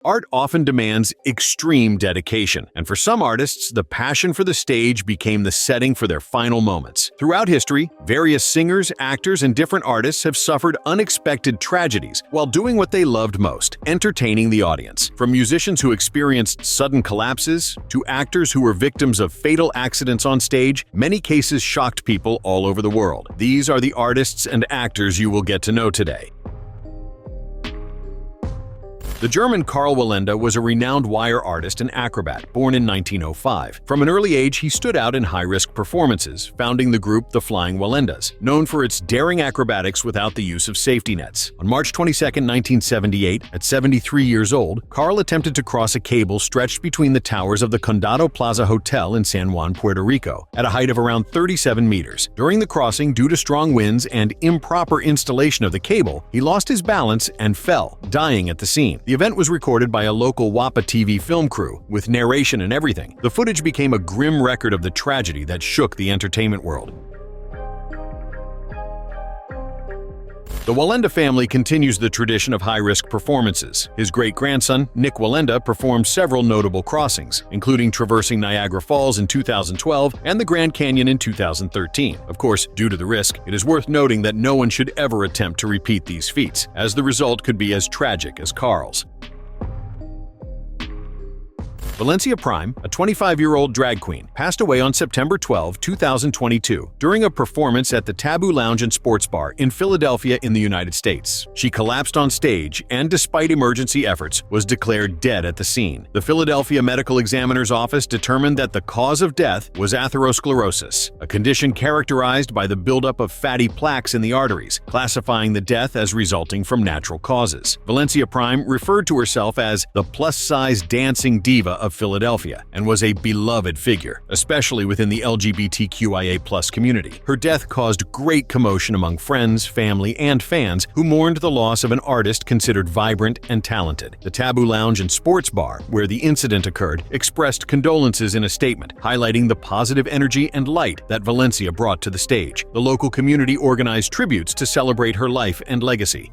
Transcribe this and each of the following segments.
Art often demands extreme dedication, and for some artists, the passion for the stage became the setting for their final moments. Throughout history, various singers, actors, and different artists have suffered unexpected tragedies while doing what they loved most, entertaining the audience. From musicians who experienced sudden collapses to actors who were victims of fatal accidents on stage, many cases shocked people all over the world. These are the artists and actors you will get to know today. The German Karl Wallenda was a renowned wire artist and acrobat, born in 1905. From an early age, he stood out in high-risk performances, founding the group The Flying Wallendas, known for its daring acrobatics without the use of safety nets. On March 22, 1978, at 73 years old, Karl attempted to cross a cable stretched between the towers of the Condado Plaza Hotel in San Juan, Puerto Rico, at a height of around 37 meters. During the crossing, due to strong winds and improper installation of the cable, he lost his balance and fell, dying at the scene. The event was recorded by a local WAPA TV film crew, with narration and everything. The footage became a grim record of the tragedy that shook the entertainment world. The Wallenda family continues the tradition of high-risk performances. His great-grandson, Nick Wallenda, performed several notable crossings, including traversing Niagara Falls in 2012 and the Grand Canyon in 2013. Of course, due to the risk, it is worth noting that no one should ever attempt to repeat these feats, as the result could be as tragic as Karl's. Valencia Prime, a 25-year-old drag queen, passed away on September 12, 2022, during a performance at the Taboo Lounge and Sports Bar in Philadelphia in the United States. She collapsed on stage and, despite emergency efforts, was declared dead at the scene. The Philadelphia Medical Examiner's Office determined that the cause of death was atherosclerosis, a condition characterized by the buildup of fatty plaques in the arteries, classifying the death as resulting from natural causes. Valencia Prime referred to herself as the plus-size dancing diva of Philadelphia and was a beloved figure, especially within the LGBTQIA+ community. Her death caused great commotion among friends, family, and fans who mourned the loss of an artist considered vibrant and talented. The Taboo Lounge and Sports Bar, where the incident occurred, expressed condolences in a statement, highlighting the positive energy and light that Valencia brought to the stage. The local community organized tributes to celebrate her life and legacy.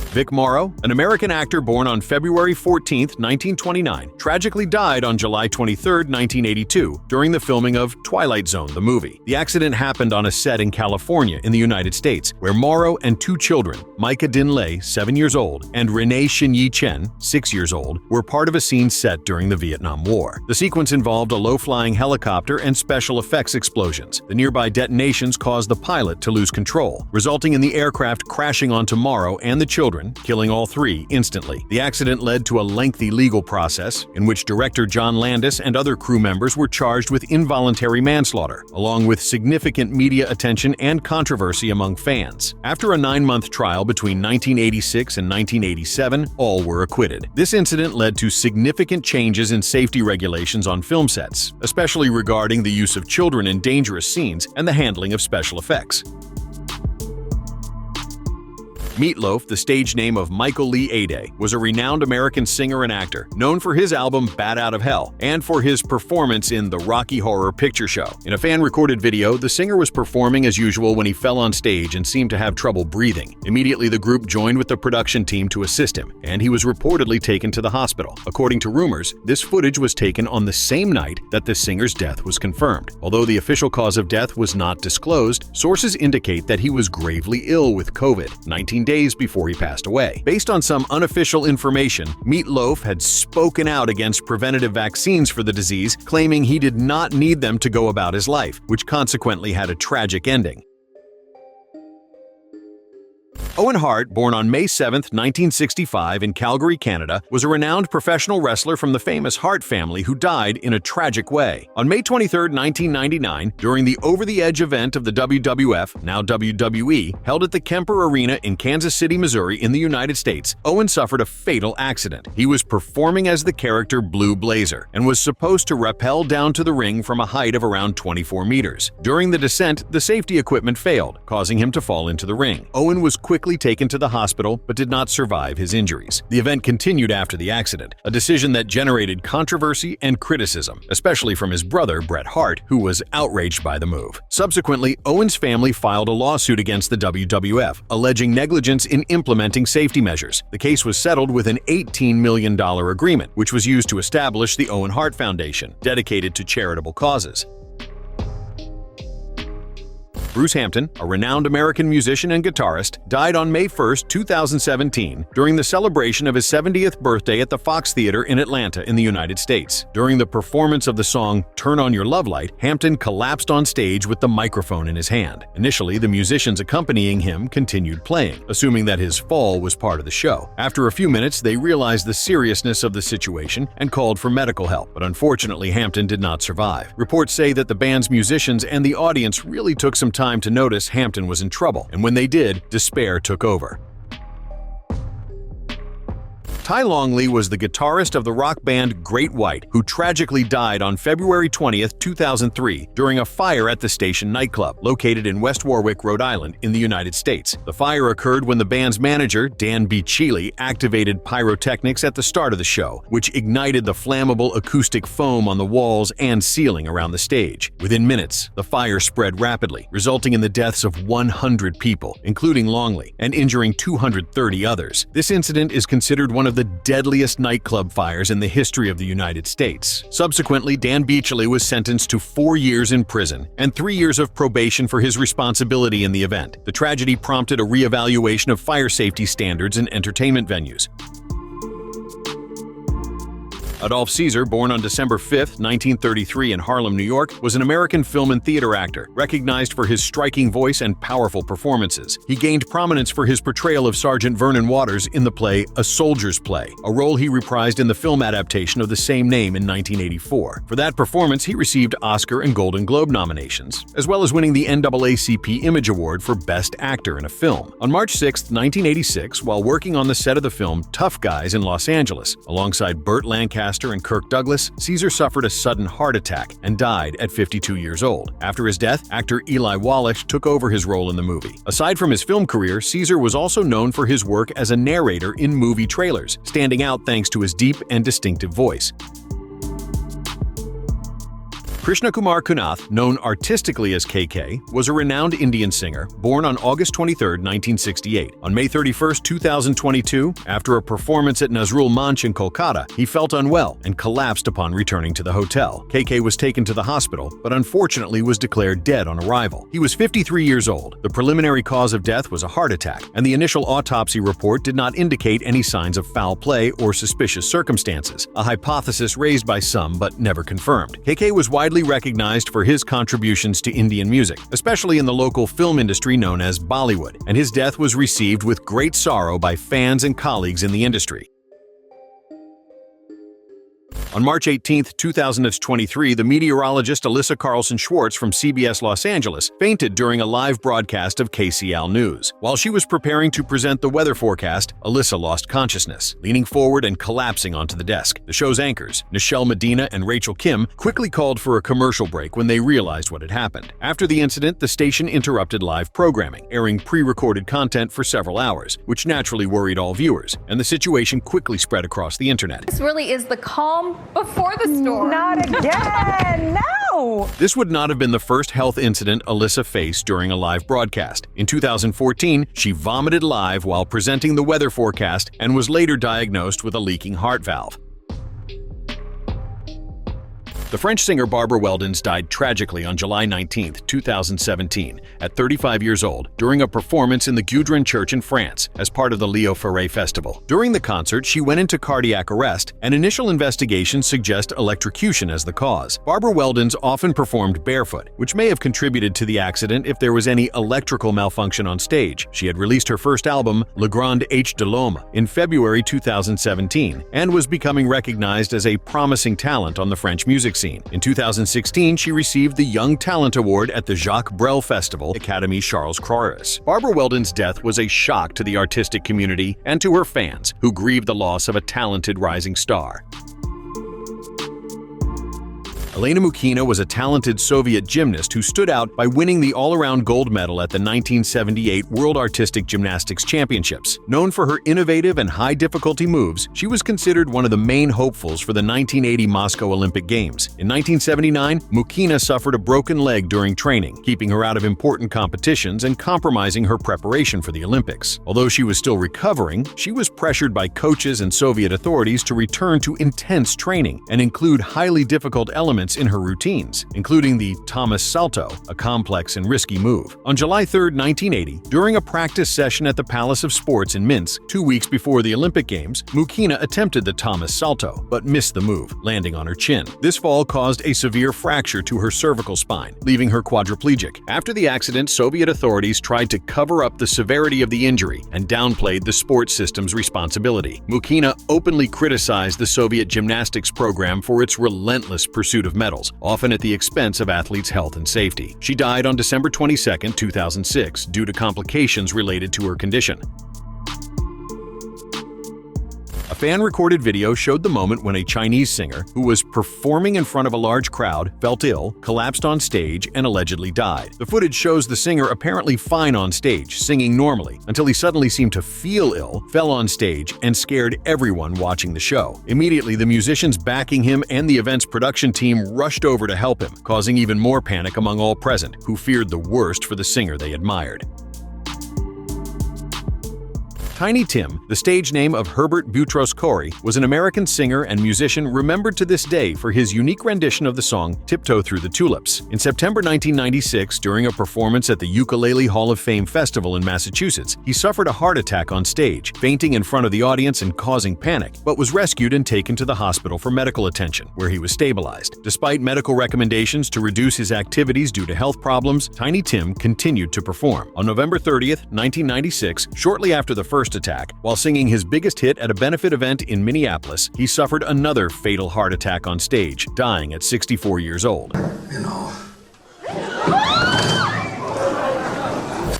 Vic Morrow, an American actor born on February 14, 1929, tragically died on July 23, 1982, during the filming of Twilight Zone, the movie. The accident happened on a set in California in the United States, where Morrow and two children, Micah Dinlay, 7 years old, and Renee Shin-Yi Chen, 6 years old, were part of a scene set during the Vietnam War. The sequence involved a low-flying helicopter and special effects explosions. The nearby detonations caused the pilot to lose control, resulting in the aircraft crashing onto Morrow and the children, killing all three instantly. The accident led to a lengthy legal process in which director John Landis and other crew members were charged with involuntary manslaughter, along with significant media attention and controversy among fans. After a 9-month trial between 1986 and 1987, all were acquitted. This incident led to significant changes in safety regulations on film sets, especially regarding the use of children in dangerous scenes and the handling of special effects. Meatloaf, the stage name of Michael Lee Aday, was a renowned American singer and actor, known for his album Bat Out of Hell and for his performance in the Rocky Horror Picture Show. In a fan-recorded video, the singer was performing as usual when he fell on stage and seemed to have trouble breathing. Immediately, the group joined with the production team to assist him, and he was reportedly taken to the hospital. According to rumors, this footage was taken on the same night that the singer's death was confirmed. Although the official cause of death was not disclosed, sources indicate that he was gravely ill with COVID 19 days before he passed away. Based on some unofficial information, Meatloaf had spoken out against preventative vaccines for the disease, claiming he did not need them to go about his life, which consequently had a tragic ending. Owen Hart, born on May 7, 1965 in Calgary, Canada, was a renowned professional wrestler from the famous Hart family who died in a tragic way. On May 23, 1999, during the Over the Edge event of the WWF, now WWE, held at the Kemper Arena in Kansas City, Missouri in the United States, Owen suffered a fatal accident. He was performing as the character Blue Blazer and was supposed to rappel down to the ring from a height of around 24 meters. During the descent, the safety equipment failed, causing him to fall into the ring. Owen was quickly quickly taken to the hospital but did not survive his injuries. The event continued after the accident, a decision that generated controversy and criticism, especially from his brother, Bret Hart, who was outraged by the move. Subsequently, Owens' family filed a lawsuit against the WWF, alleging negligence in implementing safety measures. The case was settled with an $18 million agreement, which was used to establish the Owen Hart Foundation, dedicated to charitable causes. Bruce Hampton, a renowned American musician and guitarist, died on May 1, 2017, during the celebration of his 70th birthday at the Fox Theater in Atlanta in the United States. During the performance of the song "Turn On Your Love Light," Hampton collapsed on stage with the microphone in his hand. Initially, the musicians accompanying him continued playing, assuming that his fall was part of the show. After a few minutes, they realized the seriousness of the situation and called for medical help, but unfortunately, Hampton did not survive. Reports say that the band's musicians and the audience really took some time to notice Hampton was in trouble, and when they did, despair took over. Ty Longley was the guitarist of the rock band Great White, who tragically died on February 20, 2003, during a fire at the Station nightclub, located in West Warwick, Rhode Island, in the United States. The fire occurred when the band's manager, Dan Bichili, activated pyrotechnics at the start of the show, which ignited the flammable acoustic foam on the walls and ceiling around the stage. Within minutes, the fire spread rapidly, resulting in the deaths of 100 people, including Longley, and injuring 230 others. This incident is considered one of the deadliest nightclub fires in the history of the United States. Subsequently, Dan Bichili was sentenced to 4 years in prison and 3 years of probation for his responsibility in the event. The tragedy prompted a reevaluation of fire safety standards in entertainment venues. Adolph Caesar, born on December 5, 1933 in Harlem, New York, was an American film and theater actor, recognized for his striking voice and powerful performances. He gained prominence for his portrayal of Sergeant Vernon Waters in the play A Soldier's Play, a role he reprised in the film adaptation of the same name in 1984. For that performance, he received Oscar and Golden Globe nominations, as well as winning the NAACP Image Award for Best Actor in a Film. On March 6, 1986, while working on the set of the film Tough Guys in Los Angeles, alongside Burt Lancaster and Kirk Douglas, Caesar suffered a sudden heart attack and died at 52 years old. After his death, actor Eli Wallach took over his role in the movie. Aside from his film career, Caesar was also known for his work as a narrator in movie trailers, standing out thanks to his deep and distinctive voice. Krishna Kumar Kunath, known artistically as KK, was a renowned Indian singer born on August 23, 1968. On May 31, 2022, after a performance at Nazrul Manch in Kolkata, he felt unwell and collapsed upon returning to the hotel. KK was taken to the hospital, but unfortunately was declared dead on arrival. He was 53 years old. The preliminary cause of death was a heart attack, and the initial autopsy report did not indicate any signs of foul play or suspicious circumstances, a hypothesis raised by some but never confirmed. KK was widely recognized for his contributions to Indian music, especially in the local film industry known as Bollywood, and his death was received with great sorrow by fans and colleagues in the industry. On March 18, 2023, the meteorologist Alyssa Carlson Schwartz from CBS Los Angeles fainted during a live broadcast of KCL News. While she was preparing to present the weather forecast, Alyssa lost consciousness, leaning forward and collapsing onto the desk. The show's anchors, Nichelle Medina and Rachel Kim, quickly called for a commercial break when they realized what had happened. After the incident, the station interrupted live programming, airing pre-recorded content for several hours, which naturally worried all viewers, and the situation quickly spread across the internet. This really is the calm before the storm. Not again, no! This would not have been the first health incident Alyssa faced during a live broadcast. In 2014, she vomited live while presenting the weather forecast and was later diagnosed with a leaking heart valve. The French singer Barbara Weldens died tragically on July 19, 2017, at 35 years old, during a performance in the Gudron Church in France as part of the Leo Ferré Festival. During the concert, she went into cardiac arrest, and initial investigations suggest electrocution as the cause. Barbara Weldens often performed barefoot, which may have contributed to the accident if there was any electrical malfunction on stage. She had released her first album, Le Grand H de l'Homme, in February 2017, and was becoming recognized as a promising talent on the French music scene. In 2016, she received the Young Talent Award at the Jacques Brel Festival, Académie Charles Cros. Barbara Weldens' death was a shock to the artistic community and to her fans, who grieved the loss of a talented rising star. Elena Mukhina was a talented Soviet gymnast who stood out by winning the all-around gold medal at the 1978 World Artistic Gymnastics Championships. Known for her innovative and high-difficulty moves, she was considered one of the main hopefuls for the 1980 Moscow Olympic Games. In 1979, Mukhina suffered a broken leg during training, keeping her out of important competitions and compromising her preparation for the Olympics. Although she was still recovering, she was pressured by coaches and Soviet authorities to return to intense training and include highly difficult elements in her routines, including the Thomas Salto, a complex and risky move. On July 3, 1980, during a practice session at the Palace of Sports in Minsk, 2 weeks before the Olympic Games, Mukhina attempted the Thomas Salto, but missed the move, landing on her chin. This fall caused a severe fracture to her cervical spine, leaving her quadriplegic. After the accident, Soviet authorities tried to cover up the severity of the injury and downplayed the sports system's responsibility. Mukhina openly criticized the Soviet gymnastics program for its relentless pursuit of medals, often at the expense of athletes' health and safety. She died on December 22, 2006, due to complications related to her condition. A fan-recorded video showed the moment when a Chinese singer, who was performing in front of a large crowd, felt ill, collapsed on stage, and allegedly died. The footage shows the singer apparently fine on stage, singing normally, until he suddenly seemed to feel ill, fell on stage, and scared everyone watching the show. Immediately, the musicians backing him and the event's production team rushed over to help him, causing even more panic among all present, who feared the worst for the singer they admired. Tiny Tim, the stage name of Herbert Boutros Ghosn, was an American singer and musician remembered to this day for his unique rendition of the song Tiptoe Through the Tulips. In September 1996, during a performance at the Ukulele Hall of Fame Festival in Massachusetts, he suffered a heart attack on stage, fainting in front of the audience and causing panic, but was rescued and taken to the hospital for medical attention, where he was stabilized. Despite medical recommendations to reduce his activities due to health problems, Tiny Tim continued to perform. On November 30, 1996, shortly after the first attack, while singing his biggest hit at a benefit event in Minneapolis, he suffered another fatal heart attack on stage, dying at 64 years old.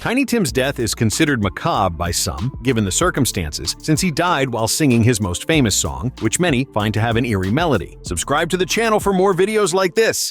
Tiny Tim's death is considered macabre by some, given the circumstances, since he died while singing his most famous song, which many find to have an eerie melody. Subscribe to the channel for more videos like this.